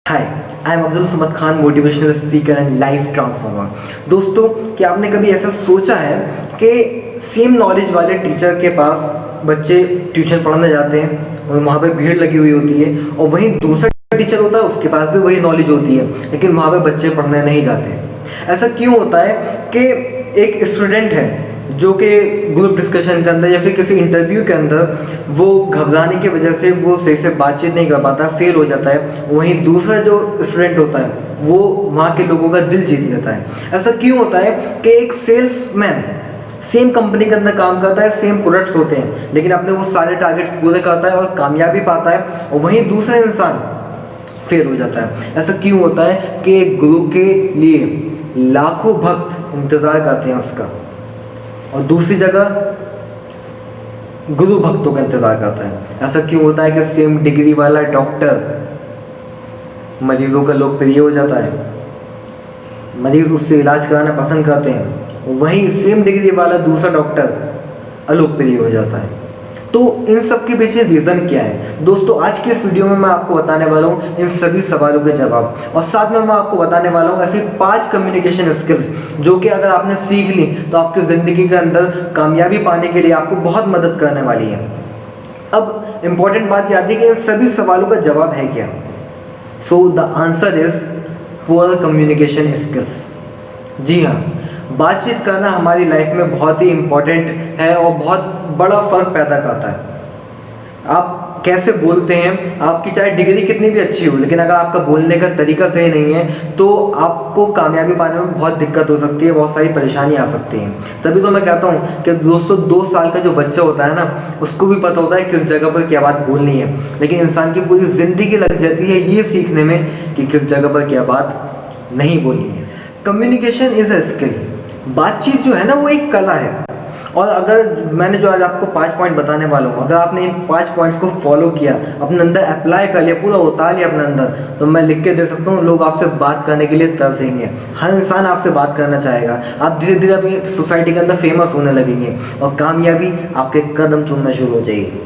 Hi, I am Abdul Samad Khan, motivational speaker and life transformer. दोस्तों, क्या आपने कभी ऐसा सोचा है कि सेम नॉलेज वाले टीचर के पास बच्चे ट्यूशन पढ़ने जाते हैं और वहाँ पे भीड़ लगी हुई होती है, और वहीं दूसरा टीचर होता है, उसके पास भी वही नॉलेज होती है, लेकिन वहाँ पे बच्चे पढ़ने नहीं जाते। ऐसा क्यों होता है कि एक स्टूडेंट है जो कि ग्रुप डिस्कशन के अंदर या फिर किसी इंटरव्यू के अंदर वो घबराने की वजह से वो सही से बातचीत नहीं कर पाता, फेल हो जाता है, वहीं दूसरा जो स्टूडेंट होता है वो वहाँ के लोगों का दिल जीत लेता है। ऐसा क्यों होता है कि एक सेल्समैन सेम कंपनी के अंदर काम करता है, सेम प्रोडक्ट्स होते हैं, लेकिन अपने वो सारे टारगेट्स पूरे करता है और कामयाबी पाता है, और वहीं दूसरा इंसान फेल हो जाता है। ऐसा क्यों होता है कि एक गुरु के लिए लाखों भक्त इंतजार करते हैं उसका, और दूसरी जगह गुरु भक्तों का इंतजार करता है। ऐसा क्यों होता है कि सेम डिग्री वाला डॉक्टर मरीजों का लोकप्रिय हो जाता है, मरीज उससे इलाज कराना पसंद करते हैं, वहीं सेम डिग्री वाला दूसरा डॉक्टर अलोकप्रिय हो जाता है। तो इन सब के पीछे रीज़न क्या है दोस्तों? आज के इस वीडियो में मैं आपको बताने वाला हूँ इन सभी सवालों के जवाब, और साथ में मैं आपको बताने वाला हूँ ऐसी 5 कम्युनिकेशन स्किल्स जो कि अगर आपने सीख ली तो आपकी ज़िंदगी के अंदर कामयाबी पाने के लिए आपको बहुत मदद करने वाली है। अब इम्पॉर्टेंट बात याद है कि इन सभी सवालों का जवाब है क्या? So the answer is poor communication skills. जी हाँ, बातचीत करना हमारी लाइफ में बहुत ही इम्पोर्टेंट है और बहुत बड़ा फ़र्क पैदा करता है। आप कैसे बोलते हैं, आपकी चाहे डिग्री कितनी भी अच्छी हो, लेकिन अगर आपका बोलने का तरीका सही नहीं है तो आपको कामयाबी पाने में बहुत दिक्कत हो सकती है, बहुत सारी परेशानी आ सकती हैं। तभी तो मैं कहता हूँ कि दोस्तों 2 साल का जो बच्चा होता है ना, उसको भी पता होता है किस जगह पर क्या बात बोलनी है, लेकिन इंसान की पूरी ज़िंदगी लग जाती है ये सीखने में कि किस जगह पर क्या बात नहीं बोलनी है। Communication is a skill. बातचीत जो है ना वो एक कला है, और अगर मैंने जो आज आपको 5 पॉइंट बताने वाला हूँ, अगर आपने इन 5 पॉइंट्स को फॉलो किया, अपने अंदर अप्लाई कर लिया, पूरा उतार लिया अपने अंदर, तो मैं लिख के दे सकता हूँ लोग आपसे बात करने के लिए तरसेंगे। हर इंसान आपसे बात करना चाहेगा। आप धीरे धीरे अपनी सोसाइटी के अंदर फेमस होने लगेंगे और कामयाबी आपके कदम चूमना शुरू हो जाएगी।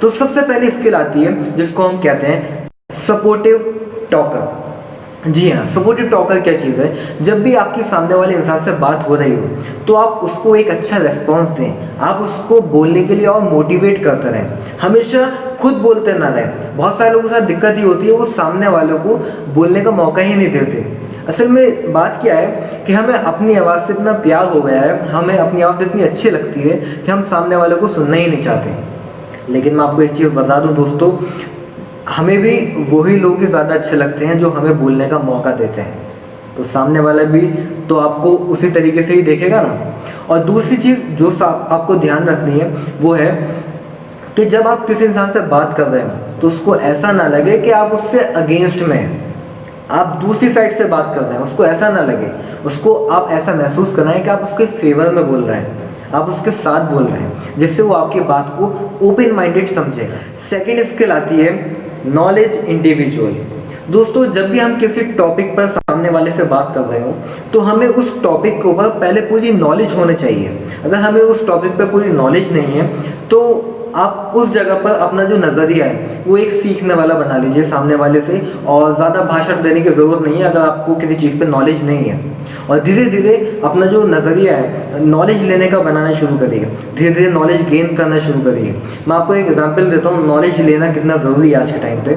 तो सबसे पहली स्किल आती है जिसको हम कहते हैं सपोर्टिव टॉकर। जी हाँ, सपोर्टिव टॉकर क्या चीज़ है? जब भी आपकी सामने वाले इंसान से बात हो रही हो तो आप उसको एक अच्छा रेस्पॉन्स दें, आप उसको बोलने के लिए और मोटिवेट करते रहें, हमेशा खुद बोलते ना रहें। बहुत सारे लोगों के साथ दिक्कत ही होती है, वो सामने वालों को बोलने का मौका ही नहीं देते। असल में बात क्या है कि हमें अपनी आवाज़ से इतना प्यार हो गया है, हमें अपनी आवाज़ इतनी अच्छी लगती है कि हम सामने वालों को सुनना ही नहीं चाहते। लेकिन मैं आपको एक चीज़ बता दूँ दोस्तों, हमें भी वही लोग ही ज़्यादा अच्छे लगते हैं जो हमें बोलने का मौका देते हैं, तो सामने वाला भी तो आपको उसी तरीके से ही देखेगा ना। और दूसरी चीज़ जो आपको ध्यान रखनी है वो है कि जब आप किसी इंसान से बात कर रहे हो तो उसको ऐसा ना लगे कि आप उससे अगेंस्ट में हैं, आप दूसरी साइड से बात कर रहे हैं, उसको ऐसा ना लगे, उसको आप ऐसा महसूस कराएं कि आप उसके फेवर में बोल रहे हैं, आप उसके साथ बोल रहे हैं, जिससे वो आपकी बात को ओपन माइंडेड समझेगा। सेकेंड स्किल आती है नॉलेज इंडिविजुअल। दोस्तों, जब भी हम किसी टॉपिक पर सामने वाले से बात कर रहे हो तो हमें उस टॉपिक के ऊपर पहले पूरी नॉलेज होनी चाहिए। अगर हमें उस टॉपिक पर पूरी नॉलेज नहीं है तो आप उस जगह पर अपना जो नज़रिया है वो एक सीखने वाला बना लीजिए सामने वाले से, और ज़्यादा भाषण देने की ज़रूरत नहीं है अगर आपको किसी चीज़ पे नॉलेज नहीं है। और धीरे धीरे अपना जो नज़रिया है नॉलेज लेने का बनाना शुरू करिए, धीरे धीरे नॉलेज गेन करना शुरू करिए। मैं आपको एक एग्जांपल देता हूँ नॉलेज लेना कितना ज़रूरी है आज के टाइम पे।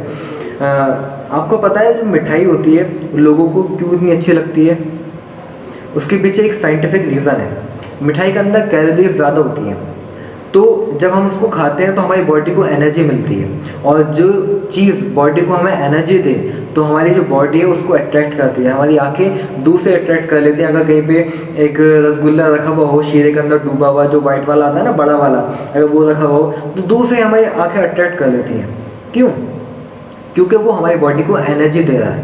आपको पता है जो मिठाई होती है लोगों को क्यों इतनी अच्छी लगती है? उसके पीछे एक साइंटिफिक रीज़न है। मिठाई के अंदर कैलोरीज ज़्यादा होती हैं, तो जब हम उसको खाते हैं तो हमारी बॉडी को एनर्जी मिलती है, और जो चीज़ बॉडी को हमें एनर्जी दे तो हमारी जो बॉडी है उसको अट्रैक्ट करती है, हमारी आंखें दूर से अट्रैक्ट कर लेती हैं। अगर कहीं पे एक रसगुल्ला रखा हुआ हो शीरे के अंदर डूबा हुआ, जो वाइट वाला आता है ना बड़ा वाला, अगर वो रखा हुआ हो तो दूर से हमारी आंखें अट्रैक्ट कर लेती हैं। क्यों? क्योंकि वो हमारी बॉडी को एनर्जी दे रहा है।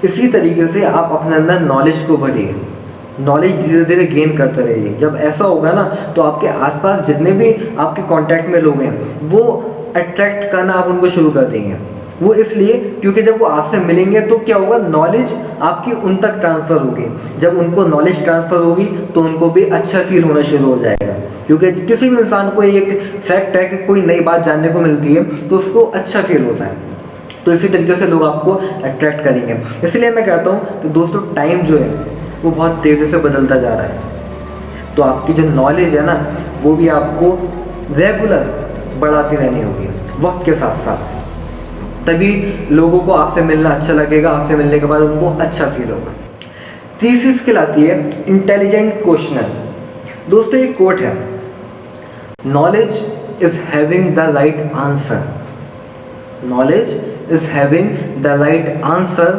इसी तरीके से आप अपने अंदर नॉलेज को भरिए, नॉलेज धीरे धीरे गेन करते रहिए। जब ऐसा होगा ना तो आपके आसपास जितने भी आपके कांटेक्ट में लोग हैं वो अट्रैक्ट करना आप उनको शुरू कर देंगे। वो इसलिए क्योंकि जब वो आपसे मिलेंगे तो क्या होगा, नॉलेज आपकी उन तक ट्रांसफ़र होगी। जब उनको नॉलेज ट्रांसफ़र होगी तो उनको भी अच्छा फील होना शुरू हो जाएगा, क्योंकि किसी भी इंसान को एक फैक्ट है कि कोई नई बात जानने को मिलती है तो उसको अच्छा फील होता है। तो इसी तरीके से लोग आपको अट्रैक्ट करेंगे। इसलिए मैं कहता हूँ कि दोस्तों टाइम जो है वो बहुत तेज़ी से बदलता जा रहा है, तो आपकी जो नॉलेज है ना वो भी आपको रेगुलर बढ़ाती रहनी होगी वक्त के साथ साथ, तभी लोगों को आपसे मिलना अच्छा लगेगा, आपसे मिलने के बाद उनको अच्छा फील होगा। तीसरी स्किल आती है इंटेलिजेंट क्वेश्चनर। दोस्तों एक कोट है, knowledge is having the right answer, knowledge is having the right answer,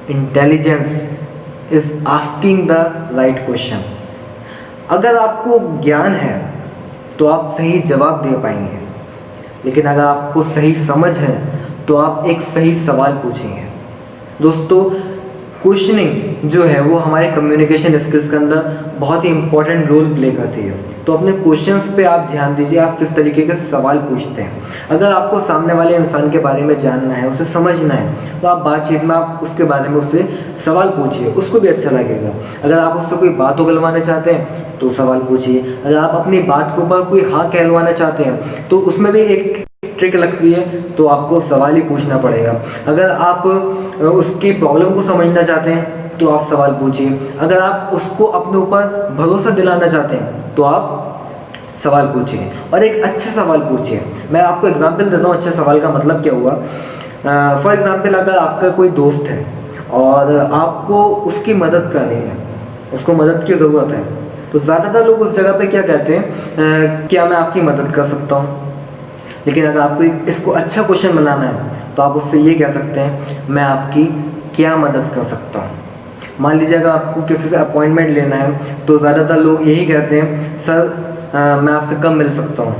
intelligence is asking the right question. अगर आपको ज्ञान है तो आप सही जवाब दे पाएंगे, लेकिन अगर आपको सही समझ है तो आप एक सही सवाल पूछेंगे। दोस्तों क्वेश्चनिंग जो है वो हमारे कम्युनिकेशन स्किल्स के अंदर बहुत ही इंपॉर्टेंट रोल प्ले करती है। तो अपने क्वेश्चंस पे आप ध्यान दीजिए, आप किस तरीके के सवाल पूछते हैं। अगर आपको सामने वाले इंसान के बारे में जानना है, उसे समझना है, तो आप बातचीत में आप उसके बारे में उससे सवाल पूछिए, उसको भी अच्छा लगेगा। अगर आप उससे कोई बात उगलवाना चाहते हैं तो सवाल पूछिए। अगर आप अपनी बात के ऊपर कोई हाँ कहलवाना चाहते हैं तो उसमें भी एक ट्रिक लगती है, तो आपको सवाल ही पूछना पड़ेगा। अगर आप उसकी प्रॉब्लम को समझना चाहते हैं तो आप सवाल पूछिए। अगर आप उसको अपने ऊपर भरोसा दिलाना चाहते हैं तो आप सवाल पूछिए, और एक अच्छा सवाल पूछिए। मैं आपको एग्जांपल देता हूँ अच्छे सवाल का मतलब क्या हुआ। फॉर एग्जांपल अगर आपका कोई दोस्त है और आपको उसकी मदद करनी है, उसको मदद की ज़रूरत है, तो ज़्यादातर लोग उस जगह पे क्या कहते हैं, क्या मैं आपकी मदद कर सकता हूँ। लेकिन अगर आपको इसको अच्छा क्वेश्चन बनाना है तो आप उससे ये कह सकते हैं, मैं आपकी क्या मदद कर सकता हूँ। मान लीजिए अगर आपको किसी से अपॉइंटमेंट लेना है तो ज़्यादातर लोग यही कहते हैं, सर मैं आपसे कब मिल सकता हूँ।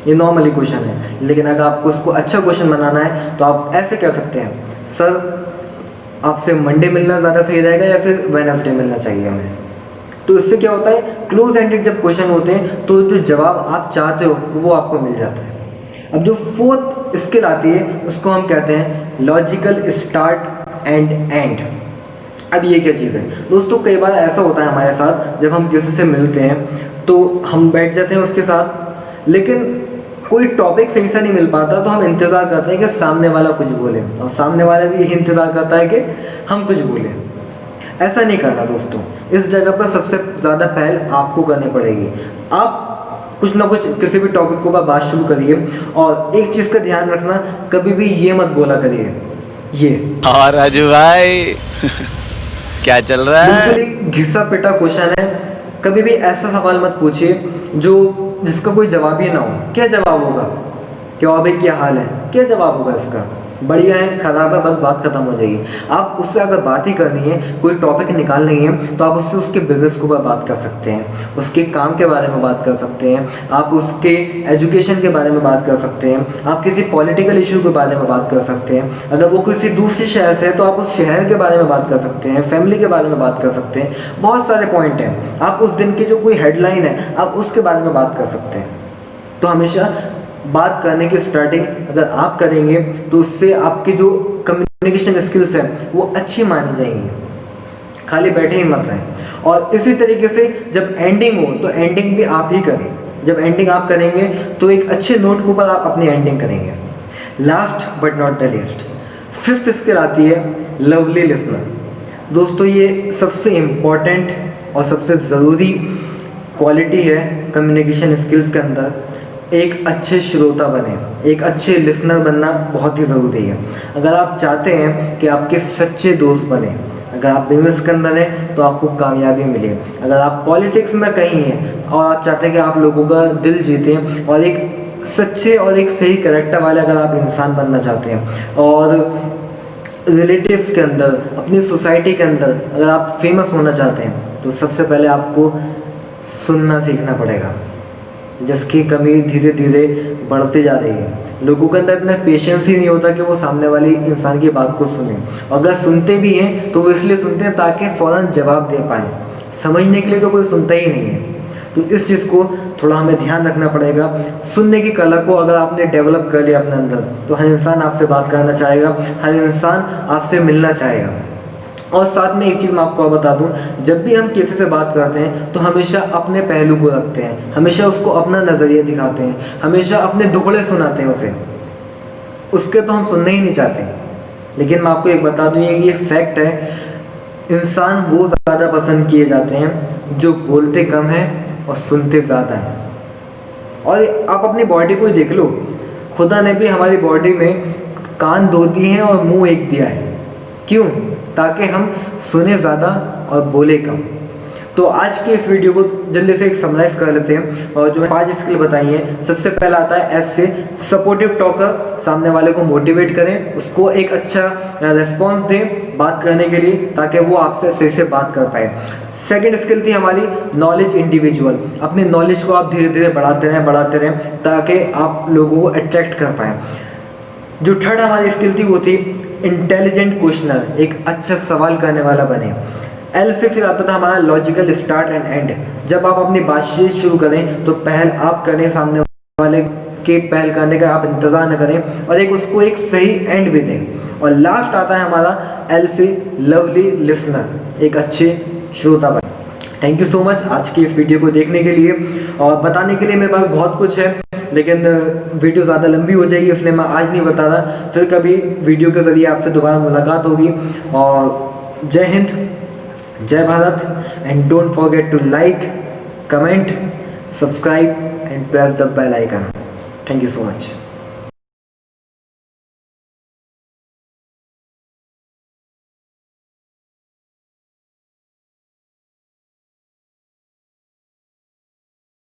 ये नॉर्मली क्वेश्चन है, लेकिन अगर आपको उसको अच्छा क्वेश्चन बनाना है तो आप ऐसे कह सकते हैं, सर आपसे मंडे मिलना ज़्यादा सही रहेगा या फिर वेडनेसडे मिलना चाहिए हमें। तो इससे क्या होता है, क्लोज एंडेड जब क्वेश्चन होते हैं तो जो जवाब आप चाहते हो वो आपको मिल जाता है। अब जो फोर्थ स्किल आती है उसको हम कहते हैं लॉजिकल स्टार्ट एंड एंड। अब ये क्या चीज़ है दोस्तों, कई बार ऐसा होता है हमारे साथ, जब हम किसी से मिलते हैं तो हम बैठ जाते हैं उसके साथ, लेकिन कोई टॉपिक सही से नहीं मिल पाता, तो हम इंतज़ार करते हैं कि सामने वाला कुछ बोले, और सामने वाला भी यही इंतज़ार करता है कि हम कुछ बोलें। ऐसा नहीं करना दोस्तों, इस जगह पर सबसे ज़्यादा पहल आपको करनी पड़ेगी। आप कुछ ना कुछ किसी भी टॉपिक को बात शुरू करिए, और एक चीज़ का ध्यान रखना, कभी भी ये मत बोला करिए ये। और राजू भाई क्या चल रहा है? बिल्कुल घिसा पिटा क्वेश्चन है, कभी भी ऐसा सवाल मत पूछिए जिसका कोई जवाब ही ना हो। क्या जवाब होगा, क्या भाई क्या हाल है, क्या जवाब होगा इसका, बढ़िया है, खराब है, बस बात खत्म हो जाएगी। आप उससे अगर बात ही करनी है, कोई टॉपिक निकालनी है, तो आप उससे उसके बिजनेस के ऊपर बात कर सकते हैं, उसके काम के बारे में बात कर सकते हैं, आप उसके एजुकेशन के बारे में बात कर सकते हैं, आप किसी पॉलिटिकल इशू के बारे में बात कर सकते हैं। अगर वो किसी दूसरे शहर से है तो आप उस शहर के बारे में बात कर सकते हैं, फैमिली के बारे में बात कर सकते हैं। बहुत सारे पॉइंट हैं, आप उस दिन की जो कोई हेडलाइन है आप उसके बारे में बात कर सकते हैं। तो हमेशा बात करने की स्टार्टिंग अगर आप करेंगे तो उससे आपकी जो कम्युनिकेशन स्किल्स हैं वो अच्छी मानी जाएंगी, खाली बैठे ही मत रहें। और इसी तरीके से जब एंडिंग हो तो एंडिंग भी आप ही करें। जब एंडिंग आप करेंगे तो एक अच्छे नोट के ऊपर आप अपनी एंडिंग करेंगे। Last but not the least, fifth skill आती है लवली लिसनर। दोस्तों ये सबसे इम्पॉर्टेंट और सबसे ज़रूरी क्वालिटी है कम्युनिकेशन स्किल्स के अंदर। एक अच्छे श्रोता बने, एक अच्छे लिसनर बनना बहुत ही ज़रूरी है। अगर आप चाहते हैं कि आपके सच्चे दोस्त बने, अगर आप बिजनेस के अंदर हैं तो आपको कामयाबी मिले, अगर आप पॉलिटिक्स में कहीं हैं और आप चाहते हैं कि आप लोगों का दिल जीतें, और एक सच्चे और एक सही कैरेक्टर वाले अगर आप इंसान बनना चाहते हैं, और रिलेटिव्स के अंदर, अपनी सोसाइटी के अंदर अगर आप फेमस होना चाहते हैं, तो सबसे पहले आपको सुनना सीखना पड़ेगा, जिसकी कमी धीरे धीरे बढ़ती जा रही है। लोगों के अंदर इतना पेशेंस ही नहीं होता कि वो सामने वाले इंसान की बात को सुने, और अगर सुनते भी हैं तो वो इसलिए सुनते हैं ताकि फ़ौरन जवाब दे पाएँ, समझने के लिए तो कोई सुनता ही नहीं है। तो इस चीज़ को थोड़ा हमें ध्यान रखना पड़ेगा। सुनने की कला को अगर आपने डेवलप कर लिया अपने अंदर, तो हर इंसान आपसे बात करना चाहेगा, हर इंसान आपसे मिलना चाहेगा। और साथ में एक चीज़ मैं आपको बता दूं, जब भी हम किसी से बात करते हैं तो हमेशा अपने पहलू को रखते हैं, हमेशा उसको अपना नज़रिया दिखाते हैं, हमेशा अपने दुखड़े सुनाते हैं उसे। उसके तो हम सुनना ही नहीं चाहते। लेकिन मैं आपको एक बता दूँ, ये फैक्ट है, इंसान वो ज़्यादा पसंद किए जाते हैं जो बोलते कम हैं और सुनते ज़्यादा हैं। और आप अपनी बॉडी को ही देख लो, खुदा ने भी हमारी बॉडी में कान 2 दिए हैं और मुंह 1 दिया है। क्यों? ताकि हम सुने ज़्यादा और बोले कम। तो आज के इस वीडियो को जल्दी से एक समराइज कर लेते हैं। और जो 5 स्किल बताई हैं, सबसे पहला आता है एस से सपोर्टिव टॉकर। सामने वाले को मोटिवेट करें, उसको एक अच्छा रेस्पॉन्स दें बात करने के लिए, ताकि वो आपसे सही से बात कर पाए। सेकेंड स्किल थी हमारी नॉलेज इंडिविजुअल। अपनी नॉलेज को आप धीरे धीरे बढ़ाते रहें ताकि आप लोगों को अट्रैक्ट कर पाएँ। जो थर्ड हमारी स्किल थी वो थी इंटेलिजेंट क्वेश्चनर, एक अच्छा सवाल करने वाला बने। एल से फिर आता था हमारा लॉजिकल स्टार्ट एंड एंड। जब आप अपनी बातचीत शुरू करें तो पहल आप करें, सामने वाले के पहल करने का आप इंतज़ार न करें, और उसको एक सही एंड भी दें। और लास्ट आता है हमारा एल से लवली लिसनर, एक अच्छे श्रोता बने। थैंक यू सो मच आज की इस वीडियो को देखने के लिए। और बताने के लिए मेरे पास बहुत कुछ है, लेकिन वीडियो ज़्यादा लंबी हो जाएगी, इसलिए मैं आज नहीं बता रहा। फिर कभी वीडियो के ज़रिए आपसे दोबारा मुलाकात होगी। और जय हिंद, जय Bharat, and don't forget to like, comment, subscribe and press the bell icon. Thank you so much.